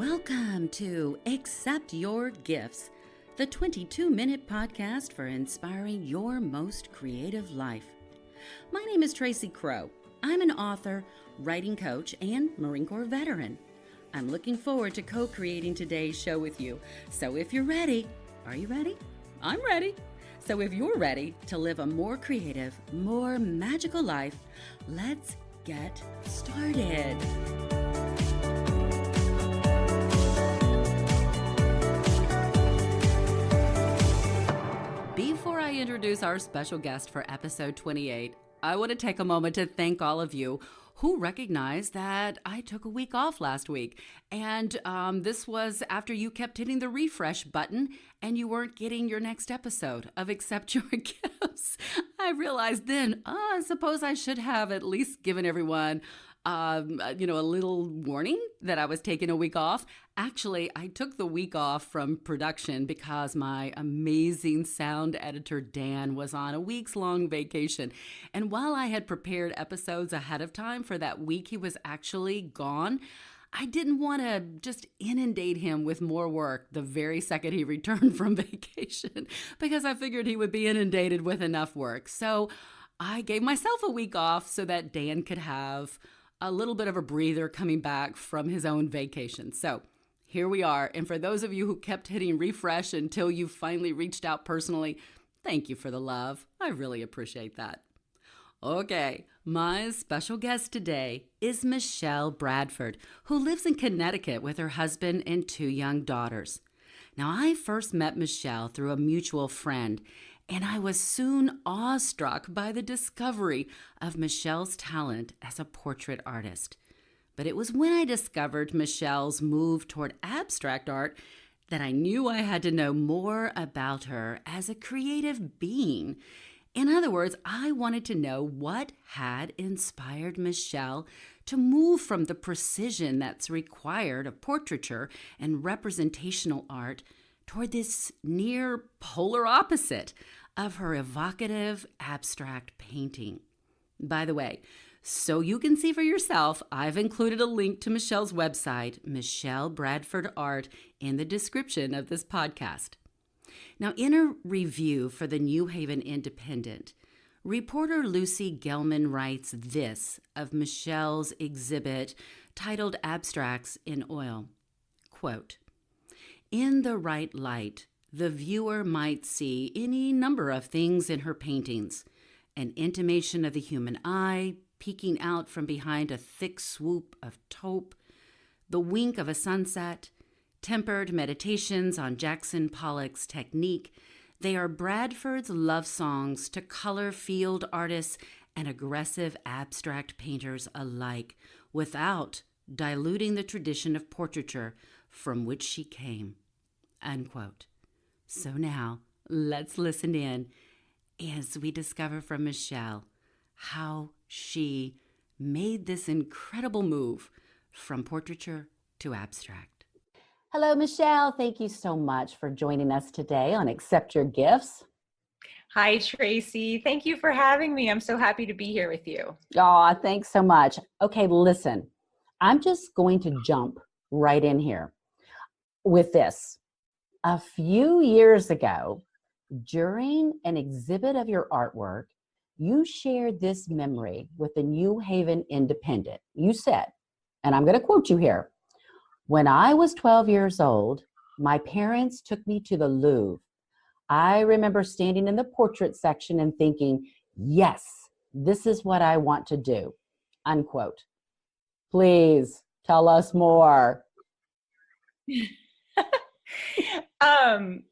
Welcome to Accept Your Gifts, the 22-minute podcast for inspiring your most creative life. My name is Tracy Crow. I'm an author, writing coach, and Marine Corps veteran. I'm looking forward to co-creating today's show with you. So if you're ready, are you ready? I'm ready. So if you're ready to live a more creative, more magical life, let's get started. Before I introduce our special guest for episode 28, I want to take a moment to thank all of you who recognized that I took a week off last week. And this was after you kept hitting the refresh button and you weren't getting your next episode of Accept Your Gifts. I realized then, I suppose I should have at least given everyone a little warning that I was taking a week off. Actually, I took the week off from production because my amazing sound editor, Dan, was on a week's-long vacation. And while I had prepared episodes ahead of time for that week he was actually gone, I didn't want to just inundate him with more work the very second he returned from vacation because I figured he would be inundated with enough work. So I gave myself a week off so that Dan could have a little bit of a breather coming back from his own vacation. So here we are. And for those of you who kept hitting refresh until you finally reached out personally, thank you for the love. I really appreciate that. Okay, my special guest today is Michelle Bradford, who lives in Connecticut with her husband and two young daughters. Now, I first met Michelle through a mutual friend, and I was soon awestruck by the discovery of Michelle's talent as a portrait artist. But it was when I discovered Michelle's move toward abstract art that I knew I had to know more about her as a creative being. In other words, I wanted to know what had inspired Michelle to move from the precision that's required of portraiture and representational art toward this near polar opposite of her evocative abstract painting. By the way, so you can see for yourself, I've included a link to Michelle's website, Michelle Bradford Art, in the description of this podcast. Now, in a review for the New Haven Independent, reporter Lucy Gelman writes this of Michelle's exhibit titled Abstracts in Oil, quote, "In the right light, the viewer might see any number of things in her paintings, an intimation of the human eye peeking out from behind a thick swoop of taupe, the wink of a sunset, tempered meditations on Jackson Pollock's technique. They are Bradford's love songs to color field artists and aggressive abstract painters alike, without diluting the tradition of portraiture from which she came." Unquote. So now, let's listen in as we discover from Michelle how she made this incredible move from portraiture to abstract. Hello, Michelle. Thank you so much for joining us today on Accept Your Gifts. Hi, Tracy. Thank you for having me. I'm so happy to be here with you. Oh, thanks so much. Okay, listen, I'm just going to jump right in here with this. A few years ago, during an exhibit of your artwork, you shared this memory with the New Haven Independent. You said, and I'm going to quote you here, "When I was 12 years old, my parents took me to the Louvre. I remember standing in the portrait section and thinking, yes, this is what I want to do." Unquote. Please tell us more.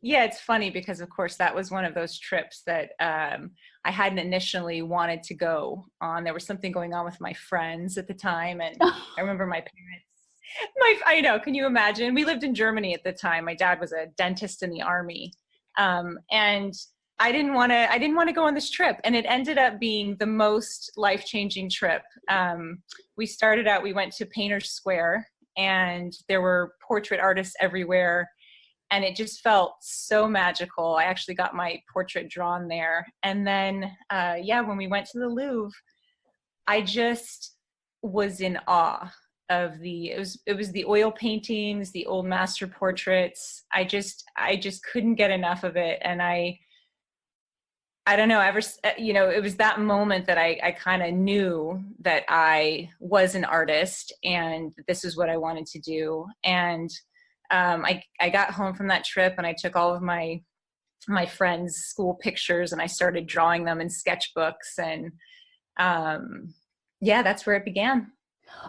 Yeah, it's funny because, of course, that was one of those trips that I hadn't initially wanted to go on. There was something going on with my friends at the time, and I remember my parents. I know, can you imagine? We lived in Germany at the time. My dad was a dentist in the army, and I didn't want to go on this trip, and it ended up being the most life-changing trip. We started out. We went to Painter's Square, and there were portrait artists everywhere. And it just felt so magical. I actually got my portrait drawn there. And then, when we went to the Louvre, I just was in awe it was the oil paintings, the old master portraits. I just couldn't get enough of it. And I don't know, it was that moment that I kind of knew that I was an artist and this is what I wanted to do. And I got home from that trip and I took all of my friends' school pictures and I started drawing them in sketchbooks. And yeah, that's where it began.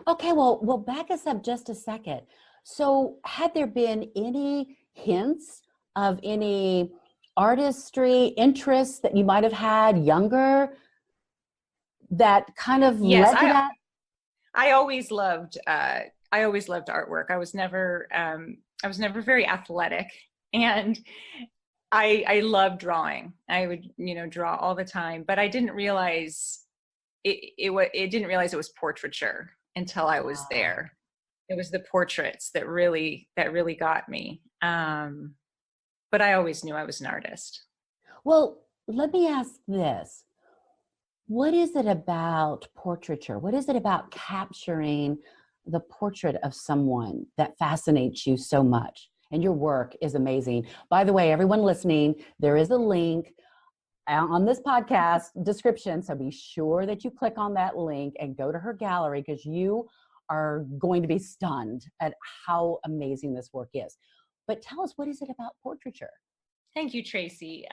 Okay, well, back us up just a second. So, had there been any hints of any artistry interests that you might have had younger that kind of Yes, led to that? I always loved artwork. I was never very athletic, and I loved drawing. I would, draw all the time, but I didn't realize it didn't realize it was portraiture until I was Ah. there. It was the portraits that really got me. But I always knew I was an artist. Well, let me ask this. What is it about portraiture? What is it about capturing the portrait of someone that fascinates you so much? And your work is amazing. By the way, everyone listening, there is a link on this podcast description. So be sure that you click on that link and go to her gallery because you are going to be stunned at how amazing this work is. But tell us, what is it about portraiture? Thank you, Tracy.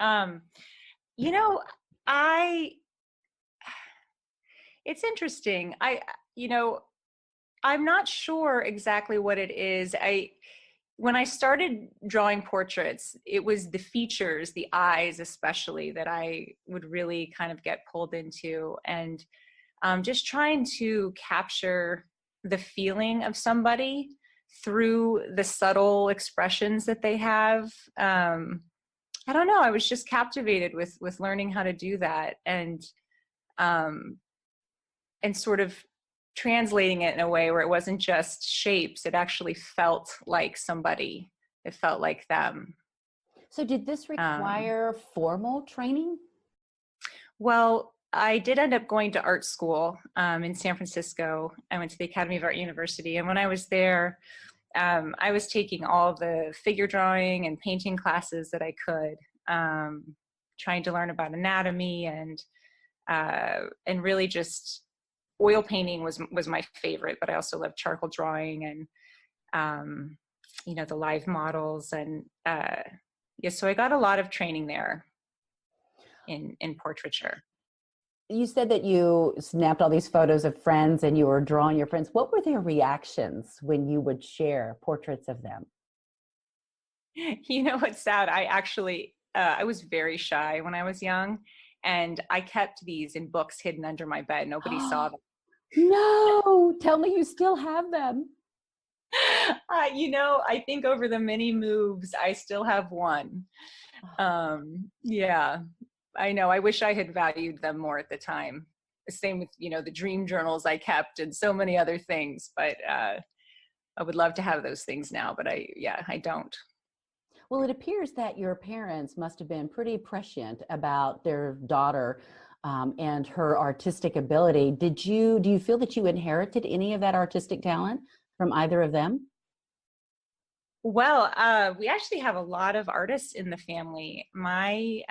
You know, I it's interesting. I'm not sure exactly what it is. When I started drawing portraits, it was the features, the eyes especially, that I would really kind of get pulled into, and just trying to capture the feeling of somebody through the subtle expressions that they have. I don't know. I was just captivated with learning how to do that, um, and sort of translating it in a way where it wasn't just shapes. It actually felt like somebody. It felt like them. So did this require formal training? Well, I did end up going to art school in San Francisco. I went to the Academy of Art University. And when I was there, I was taking all the figure drawing and painting classes that I could, trying to learn about anatomy and really just oil painting was my favorite, but I also loved charcoal drawing and, the live models. And yeah, so I got a lot of training there in portraiture. You said that you snapped all these photos of friends and you were drawing your friends. What were their reactions when you would share portraits of them? You know what's sad? I was very shy when I was young, and I kept these in books hidden under my bed. Nobody saw them. No, tell me you still have them. I think over the many moves, I still have one. Yeah, I know. I wish I had valued them more at the time. The same with, the dream journals I kept and so many other things, but I would love to have those things now, but I don't. Well, it appears that your parents must have been pretty prescient about their daughter and her artistic ability. Do you feel that you inherited any of that artistic talent from either of them? Well, we actually have a lot of artists in the family. My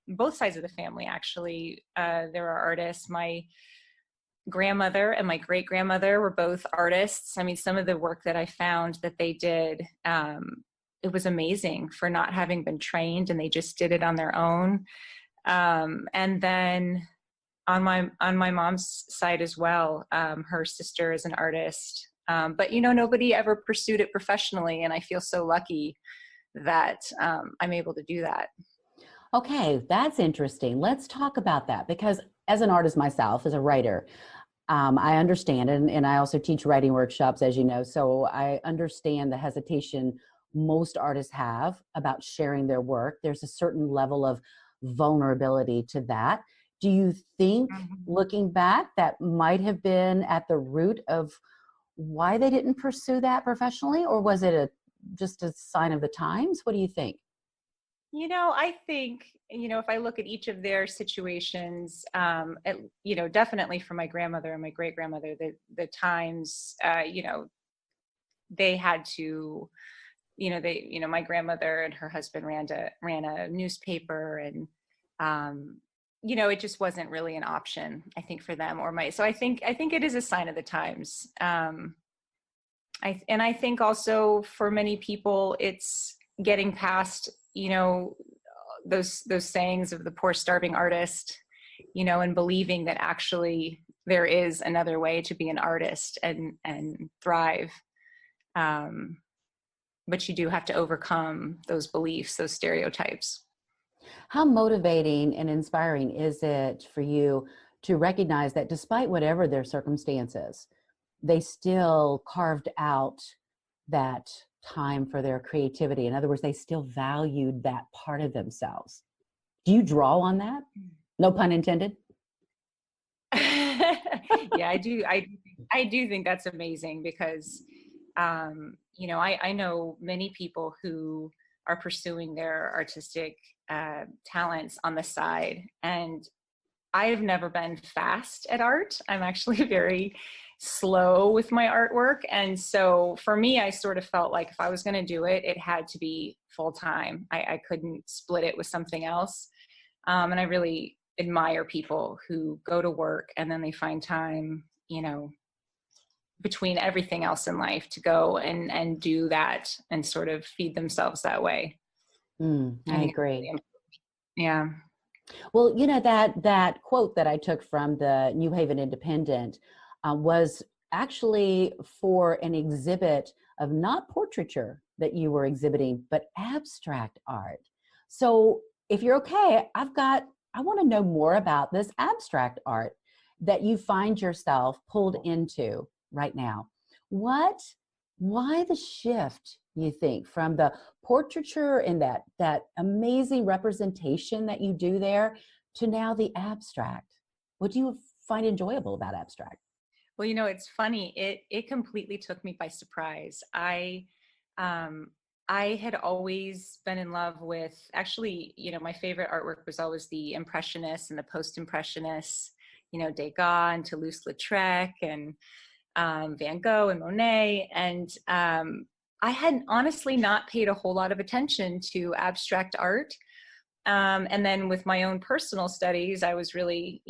both sides of the family, actually, there are artists. My grandmother and my great grandmother were both artists. I mean, some of the work that I found that they did, it was amazing for not having been trained, and they just did it on their own. And then on my mom's side as well, her sister is an artist. But nobody ever pursued it professionally, and I feel so lucky that I'm able to do that. Okay, that's interesting. Let's talk about that because as an artist myself, as a writer, I understand, and I also teach writing workshops, as you know, so I understand the hesitation most artists have about sharing their work. There's a certain level of vulnerability to that. Do you think, looking back, that might have been at the root of why they didn't pursue that professionally, or was it just a sign of the times? What do you think? I think, if I look at each of their situations, definitely for my grandmother and my great grandmother, the times, they had to, my grandmother and her husband ran a newspaper, and, it just wasn't really an option, I think, for them so I think it is a sign of the times. I think also for many people, it's getting past, those sayings of the poor starving artist, and believing that actually there is another way to be an artist and thrive. But you do have to overcome those beliefs, those stereotypes. How motivating and inspiring is it for you to recognize that despite whatever their circumstances, they still carved out that time for their creativity? In other words, they still valued that part of themselves. Do you draw on that? No pun intended. Yeah, I do. I do think that's amazing because, I know many people who are pursuing their artistic talents on the side, and I've never been fast at art. I'm actually very slow with my artwork. And so for me, I sort of felt like if I was going to do it, it had to be full time. I couldn't split it with something else. And I really admire people who go to work and then they find time, between everything else in life to go and do that and sort of feed themselves that way. I agree. Yeah. Well, that quote that I took from the New Haven Independent was actually for an exhibit of not portraiture that you were exhibiting, but abstract art. So if you're okay, I want to know more about this abstract art that you find yourself pulled into right now. Why the shift, you think, from the portraiture and that amazing representation that you do there to now the abstract? What do you find enjoyable about abstract? Well, it's funny. It completely took me by surprise. I had always been in love with, actually, my favorite artwork was always the Impressionists and the post-impressionists, Degas and Toulouse-Lautrec and Van Gogh and Monet. And I had honestly not paid a whole lot of attention to abstract art. And then with my own personal studies, I was really,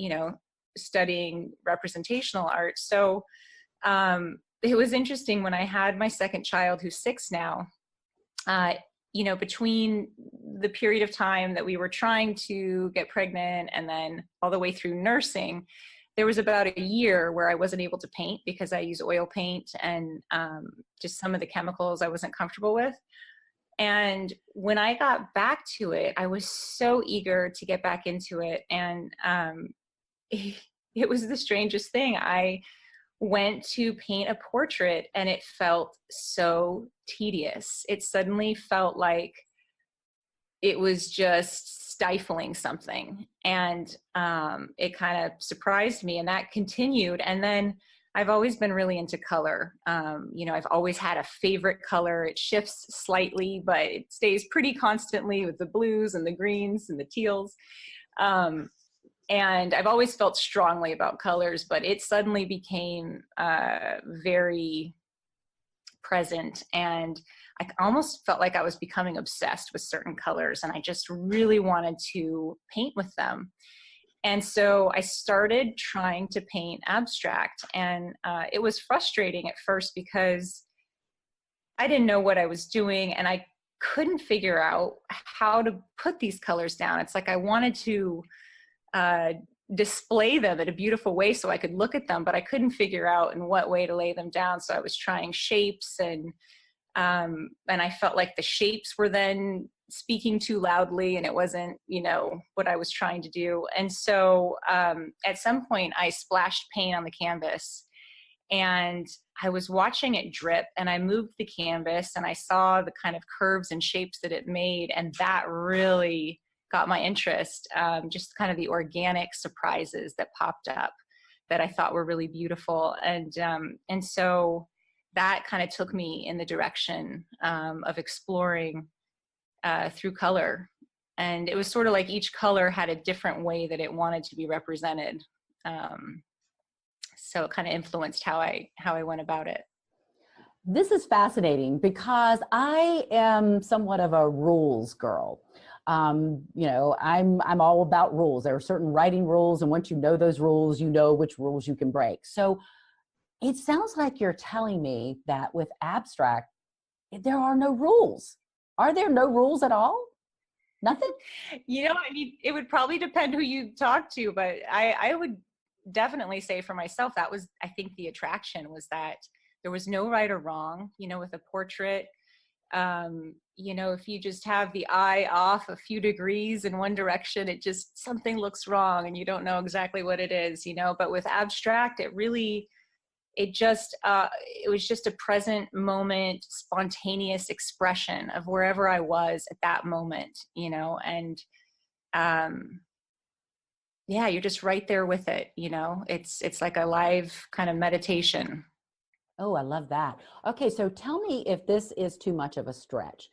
studying representational art. So it was interesting when I had my second child, who's 6 now, between the period of time that we were trying to get pregnant and then all the way through nursing, there was about a year where I wasn't able to paint because I use oil paint and just some of the chemicals I wasn't comfortable with. And when I got back to it, I was so eager to get back into it. And it was the strangest thing. I went to paint a portrait and it felt so tedious. It suddenly felt like it was just stifling something. And it kind of surprised me, and that continued. And then I've always been really into color. I've always had a favorite color. It shifts slightly, but it stays pretty constantly with the blues and the greens and the teals. And I've always felt strongly about colors, but it suddenly became very present. And I almost felt like I was becoming obsessed with certain colors, and I just really wanted to paint with them. And so I started trying to paint abstract, and it was frustrating at first because I didn't know what I was doing, and I couldn't figure out how to put these colors down. It's like I wanted to display them in a beautiful way so I could look at them, but I couldn't figure out in what way to lay them down. So I was trying shapes, and I felt like the shapes were then speaking too loudly, and it wasn't, what I was trying to do. And so at some point I splashed paint on the canvas, and I was watching it drip, and I moved the canvas and I saw the kind of curves and shapes that it made. And that really got my interest, just kind of the organic surprises that popped up that I thought were really beautiful. And so that kind of took me in the direction of exploring through color and it was sort of like each color had a different way that it wanted to be represented. So it kind of influenced how I went about it. This is fascinating because I am somewhat of a rules girl. You know, I'm all about rules. There are certain writing rules, and once you know those rules, you know which rules you can break. So it sounds like you're telling me that with abstract, there are no rules. Are there no rules at all? Nothing? You know, I mean, it would probably depend who you talk to, but I would definitely say for myself, that was, I think the attraction was that there was no right or wrong, you know, with a portrait. You know, if you just have the eye off a few degrees in one direction, it just, something looks wrong and you don't know exactly what it is, you know. But with abstract, it really, it just, it was just a present moment, spontaneous expression of wherever I was at that moment, you know. And yeah, you're just right there with it, you know. It's like a live kind of meditation. Oh, I love that. Okay, so tell me if this is too much of a stretch.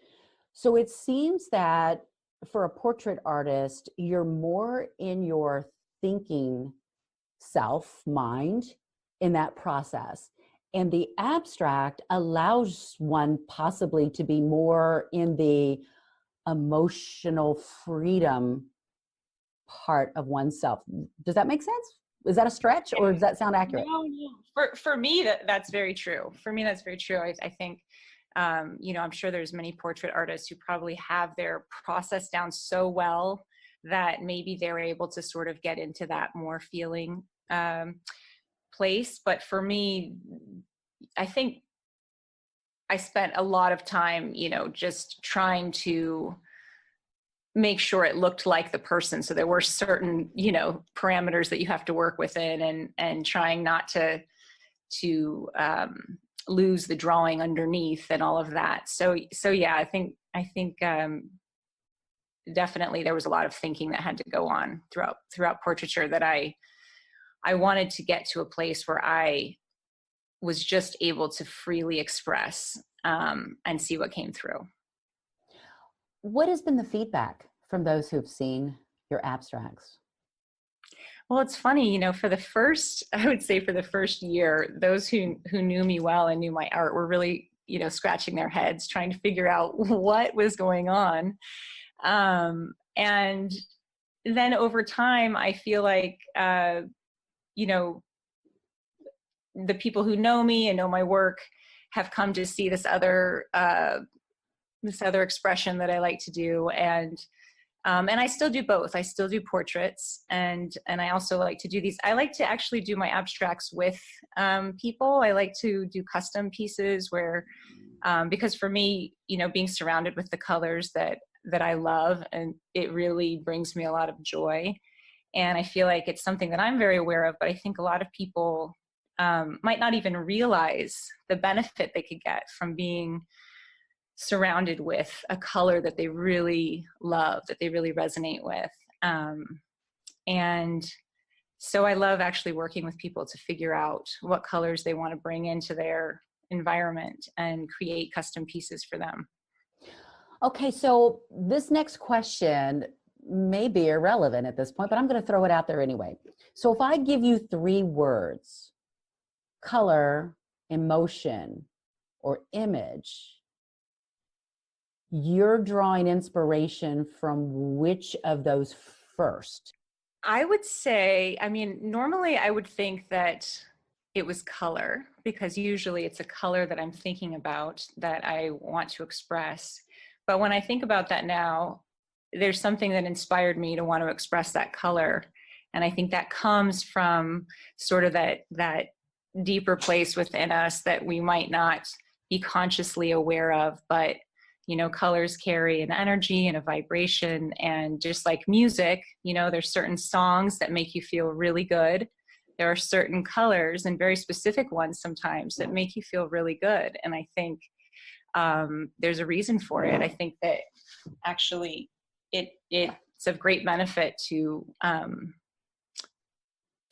So it seems that for a portrait artist, you're more in your thinking self, mind, in that process. And the abstract allows one possibly to be more in the emotional freedom part of oneself. Does that make sense? Is that a stretch or does that sound accurate? No, no. For me, that's very true. For me, that's very true. I think, you know, I'm sure there's many portrait artists who probably have their process down so well that maybe they're able to sort of get into that more feeling place. But for me, I think I spent a lot of time, you know, just trying to make sure it looked like the person. So there were certain, you know, parameters that you have to work within, and trying not to lose the drawing underneath and all of that. So yeah, I think definitely there was a lot of thinking that had to go on throughout portraiture, that I wanted to get to a place where I was just able to freely express and see what came through. What has been the feedback from those who've seen your abstracts? Well, it's funny, you know, I would say for the first year, those who knew me well and knew my art were really, you know, scratching their heads, trying to figure out what was going on. And then over time, I feel like, you know, the people who know me and know my work have come to see this other expression that I like to do. And I still do both. I still do portraits, and I also like to do these. I like to actually do my abstracts with people. I like to do custom pieces where, because for me, you know, being surrounded with the colors that I love, and it really brings me a lot of joy. And I feel like it's something that I'm very aware of, but I think a lot of people might not even realize the benefit they could get from being surrounded with a color that they really love, that they really resonate with. And so I love actually working with people to figure out what colors they want to bring into their environment and create custom pieces for them. Okay, so this next question may be irrelevant at this point, but I'm going to throw it out there anyway. So if I give you 3 words, color, emotion, or image, you're drawing inspiration from which of those first? I would say, I mean, normally I would think that it was color, because usually it's a color that I'm thinking about that I want to express. But when I think about that now, there's something that inspired me to want to express that color. And I think that comes from sort of that deeper place within us that we might not be consciously aware of, but you know, colors carry an energy and a vibration. And just like music, you know, there's certain songs that make you feel really good. There are certain colors, and very specific ones sometimes, that make you feel really good. And I think there's a reason for it. I think that actually it's of great benefit to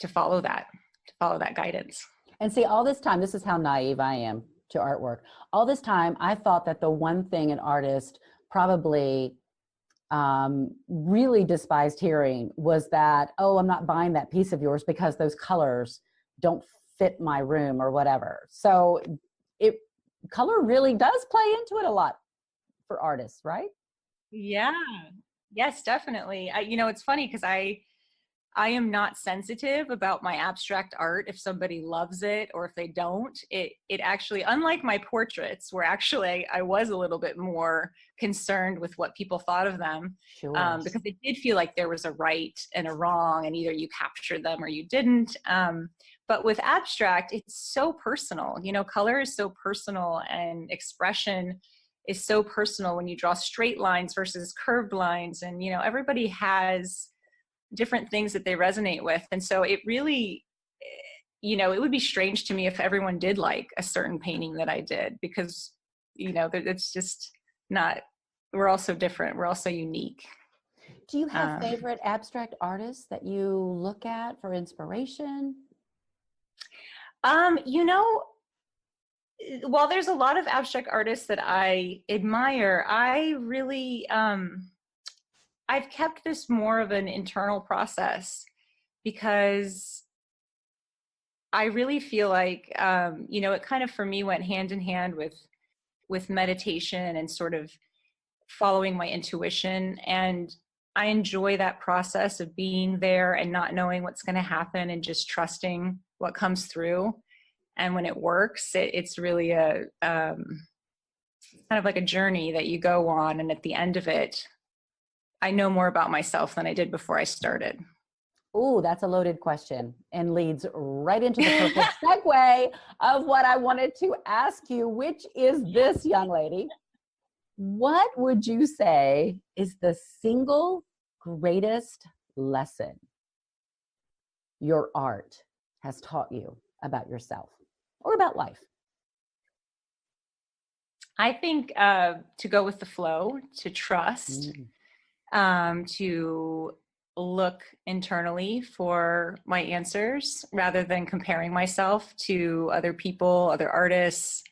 follow that guidance. And see, all this time, this is how naive I am to artwork. All this time, I thought that the one thing an artist probably really despised hearing was that, oh, I'm not buying that piece of yours because those colors don't fit my room or whatever. So it color really does play into it a lot for artists, right? Yeah. Yes, definitely. It's funny because I am not sensitive about my abstract art. If somebody loves it or if they don't, it actually, unlike my portraits, where actually I was a little bit more concerned with what people thought of them, Sure. because it did feel like there was a right and a wrong, and either you captured them or you didn't. But with abstract, it's so personal. Color is so personal, and expression is so personal when you draw straight lines versus curved lines. And, everybody has different things that they resonate with. And so it really, it would be strange to me if everyone did like a certain painting that I did, because, it's just not, we're all so different. We're all so unique. Do you have favorite abstract artists that you look at for inspiration? While there's a lot of abstract artists that I admire, I really, I've kept this more of an internal process, because I really feel like, it kind of, for me, went hand in hand with meditation and sort of following my intuition. And I enjoy that process of being there and not knowing what's going to happen and just trusting what comes through. And when it works, it's really a kind of like a journey that you go on. And at the end of it, I know more about myself than I did before I started. Oh, that's a loaded question and leads right into the perfect segue of what I wanted to ask you, which is this, young lady. What would you say is the single greatest lesson your art has taught you about yourself or about life? I think to go with the flow, to trust, to look internally for my answers rather than comparing myself to other people, other artists.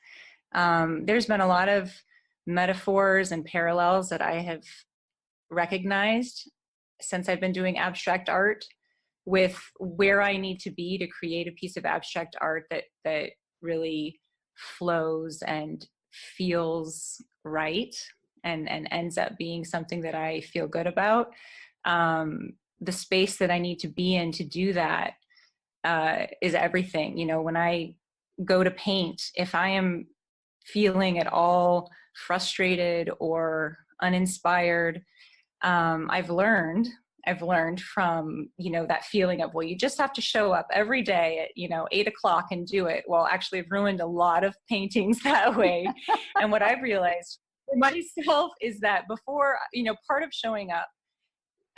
There's been a lot of metaphors and parallels that I have recognized since I've been doing abstract art with where I need to be to create a piece of abstract art that really flows and feels right, and ends up being something that I feel good about. The space that I need to be in to do that is everything. When I go to paint, if I am feeling at all frustrated or uninspired, I've learned from, that feeling of, well, you just have to show up every day at, 8 o'clock and do it. Well, actually, I've ruined a lot of paintings that way. And what I've realized for myself is that before, part of showing up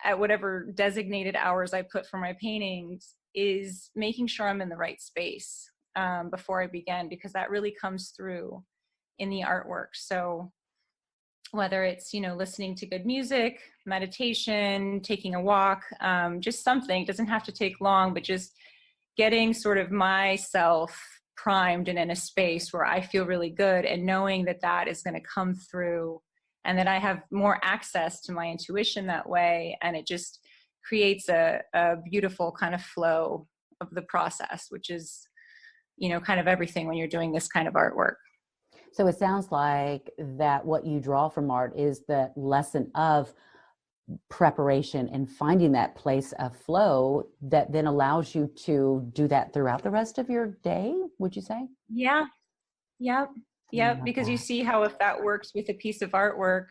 at whatever designated hours I put for my paintings is making sure I'm in the right space before I begin, because that really comes through in the artwork. So whether it's, listening to good music, meditation, taking a walk, just something, it doesn't have to take long, but just getting sort of myself primed and in a space where I feel really good, and knowing that that is going to come through, and that I have more access to my intuition that way. And it just creates a beautiful kind of flow of the process, which is, kind of everything when you're doing this kind of artwork. So it sounds like that what you draw from art is the lesson of preparation and finding that place of flow that then allows you to do that throughout the rest of your day, would you say? Yeah. Yep. Yep. Because you see how, if that works with a piece of artwork,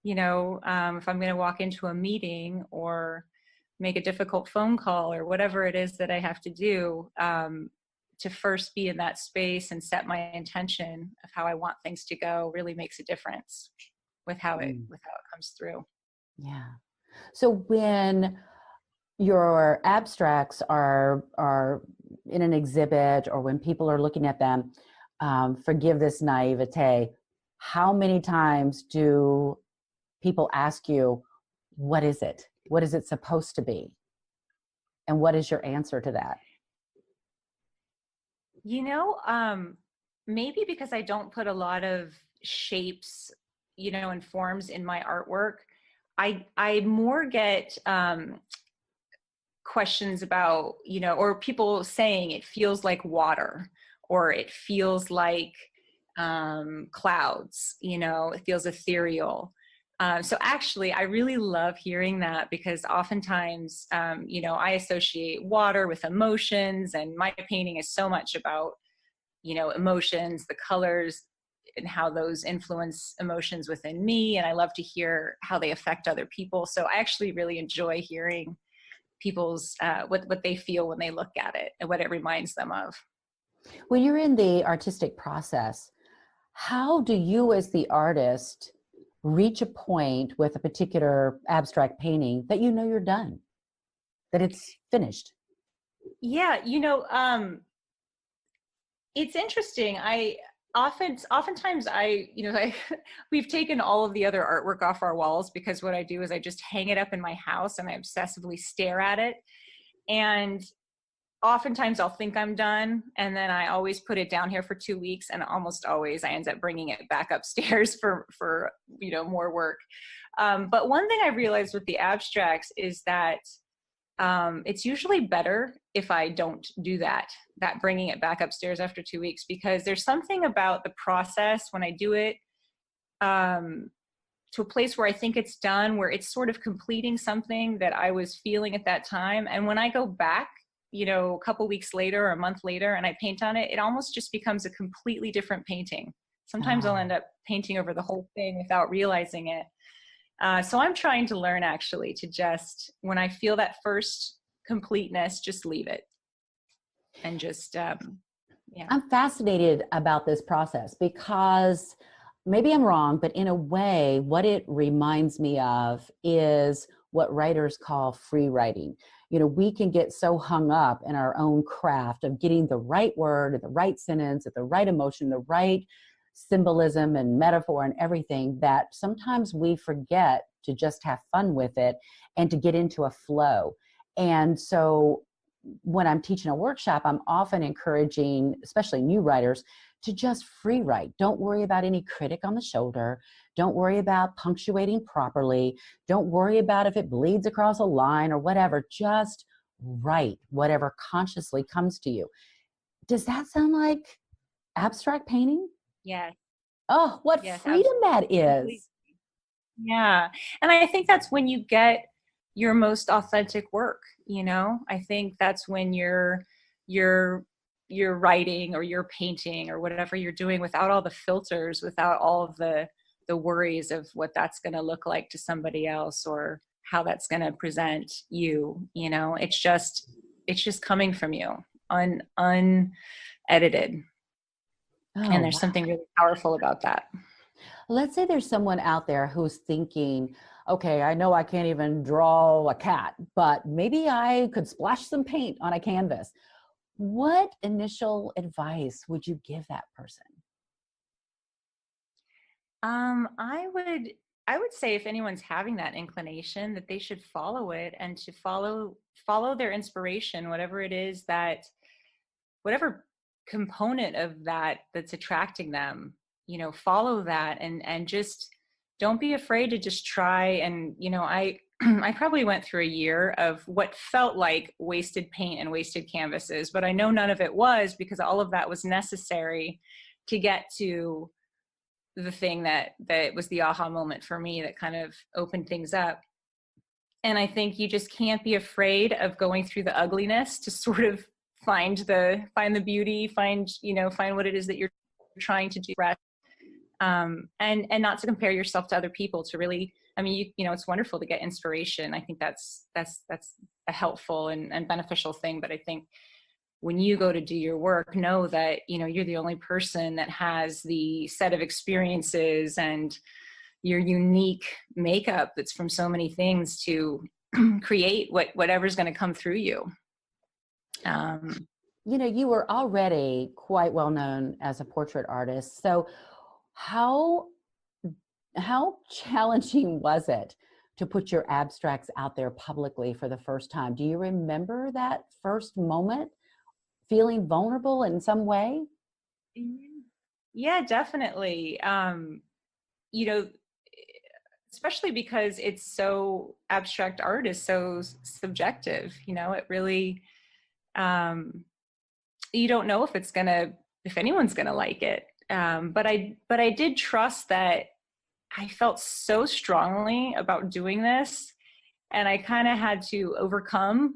if I'm going to walk into a meeting or make a difficult phone call or whatever it is that I have to do, to first be in that space and set my intention of how I want things to go really makes a difference with how it comes through. Yeah. So when your abstracts are in an exhibit, or when people are looking at them, forgive this naivete, how many times do people ask you, what is it? What is it supposed to be? And what is your answer to that? Maybe because I don't put a lot of shapes, and forms in my artwork, I more get questions about, or people saying it feels like water, or it feels like clouds, it feels ethereal. So actually, I really love hearing that, because oftentimes, I associate water with emotions, and my painting is so much about, emotions, the colors, and how those influence emotions within me. And I love to hear how they affect other people. So I actually really enjoy hearing people's what they feel when they look at it and what it reminds them of. When you're in the artistic process, how do you as the artist reach a point with a particular abstract painting that you know you're done, that it's finished? Yeah, it's interesting. Oftentimes I we've taken all of the other artwork off our walls, because what I do is I just hang it up in my house and I obsessively stare at it. And oftentimes I'll think I'm done, and then I always put it down here for 2 weeks, and almost always I end up bringing it back upstairs for more work. But one thing I realized with the abstracts is that it's usually better if I don't do that bringing it back upstairs after 2 weeks, because there's something about the process when I do it to a place where I think it's done, where it's sort of completing something that I was feeling at that time. And when I go back, a couple weeks later or a month later, and I paint on it, it almost just becomes a completely different painting. Sometimes I'll end up painting over the whole thing without realizing it. So I'm trying to learn, actually, to just, when I feel that first completeness, just leave it and just, yeah. I'm fascinated about this process because maybe I'm wrong, but in a way, what it reminds me of is what writers call free writing. We can get so hung up in our own craft of getting the right word, or the right sentence, or the right emotion, the right symbolism and metaphor and everything, that sometimes we forget to just have fun with it and to get into a flow. And so when I'm teaching a workshop, I'm often encouraging, especially new writers, to just free write. Don't worry about any critic on the shoulder. Don't worry about punctuating properly. Don't worry about if it bleeds across a line or whatever. Just write whatever consciously comes to you. Does that sound like abstract painting? Yes. Oh, what Yes, freedom that absolutely. is. Yeah. And I think that's when you get your most authentic work, I think that's when you're writing or you're painting or whatever you're doing, without all the filters, without all of the worries of what that's going to look like to somebody else, or how that's going to present you. It's just coming from you, unedited. And Oh, there's wow. something really powerful about that. Let's say there's someone out there who's thinking, okay, I know I can't even draw a cat, but maybe I could splash some paint on a canvas. What initial advice would you give that person? I would say, if anyone's having that inclination, that they should follow it, and to follow their inspiration, whatever it is, that whatever component of that that's attracting them, follow that, and just don't be afraid to just try. And I I probably went through a year of what felt like wasted paint and wasted canvases, but I know none of it was, because all of that was necessary to get to the thing that was the aha moment for me, that kind of opened things up. And I think you just can't be afraid of going through the ugliness to sort of find the beauty, find what it is that you're trying to do. And not to compare yourself to other people, to really, I mean, it's wonderful to get inspiration. I think that's a helpful and beneficial thing. But I think when you go to do your work, know that, you're the only person that has the set of experiences and your unique makeup that's from so many things to create whatever's going to come through you. You were already quite well known as a portrait artist. So how challenging was it to put your abstracts out there publicly for the first time? Do you remember that first moment, feeling vulnerable in some way? Yeah, definitely. especially because it's so abstract art is so subjective, it really, you don't know if anyone's gonna like it. But I did trust that I felt so strongly about doing this, and I kind of had to overcome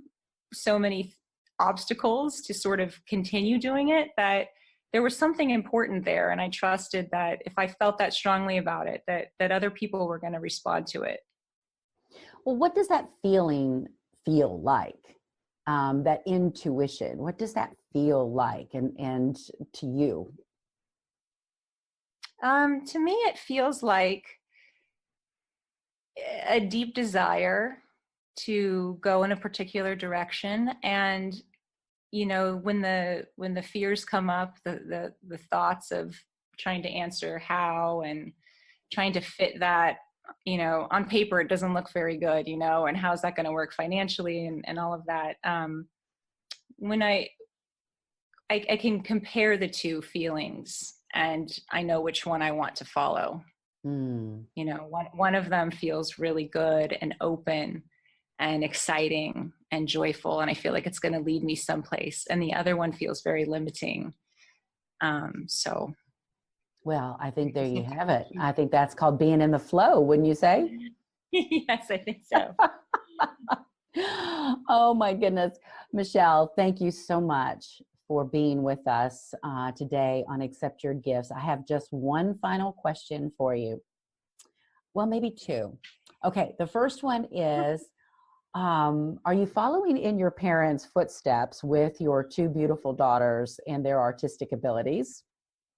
so many obstacles to sort of continue doing it, that there was something important there. And I trusted that if I felt that strongly about it, that other people were going to respond to it. Well, what does that feeling feel like? That intuition, what does that feel like? And to you? To me, it feels like a deep desire to go in a particular direction. And when the fears come up, the thoughts of trying to answer how and trying to fit that, on paper it doesn't look very good, and how's that going to work financially and all of that. When I can compare the two feelings, and I know which one I want to follow. One of them feels really good and open and exciting and joyful, and I feel like it's going to lead me someplace. And the other one feels very limiting. Well, I think there you have it. I think that's called being in the flow, wouldn't you say? Yes, I think so. Oh my goodness. Michelle, thank you so much for being with us today on Accept Your Gifts. I have just one final question for you. Well, maybe two. Okay, the first one is, are you following in your parents' footsteps with your two beautiful daughters and their artistic abilities?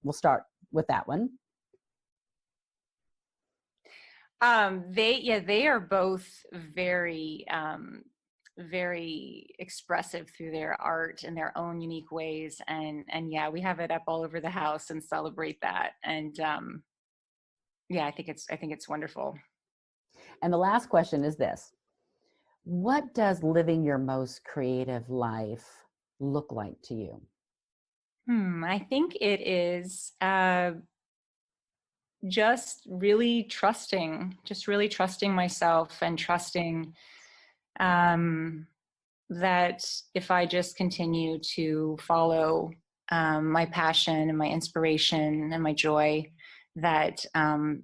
We'll start with that one. They are both very, very expressive through their art in their own unique ways. And yeah, we have it up all over the house and celebrate that. And yeah, I think it's wonderful. And the last question is this: what does living your most creative life look like to you? I think it is just really trusting myself, and trusting that if I just continue to follow my passion and my inspiration and my joy, that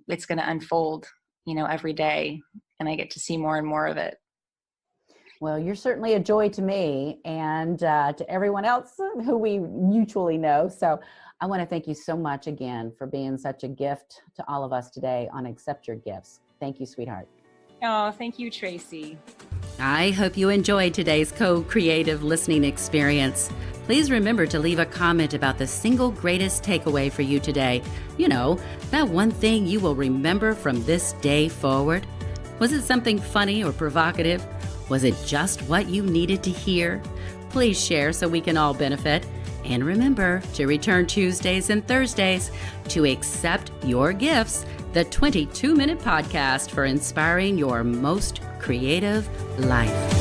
it's going to unfold, every day, and I get to see more and more of it. Well, you're certainly a joy to me and to everyone else who we mutually know. So I want to thank you so much again for being such a gift to all of us today on Accept Your Gifts. Thank you, sweetheart. Oh, thank you, Tracy. I hope you enjoyed today's co-creative listening experience. Please remember to leave a comment about the single greatest takeaway for you today. That one thing you will remember from this day forward. Was it something funny or provocative? Was it just what you needed to hear? Please share so we can all benefit. And remember to return Tuesdays and Thursdays to Accept Your Gifts, the 22-minute podcast for inspiring your most creative life.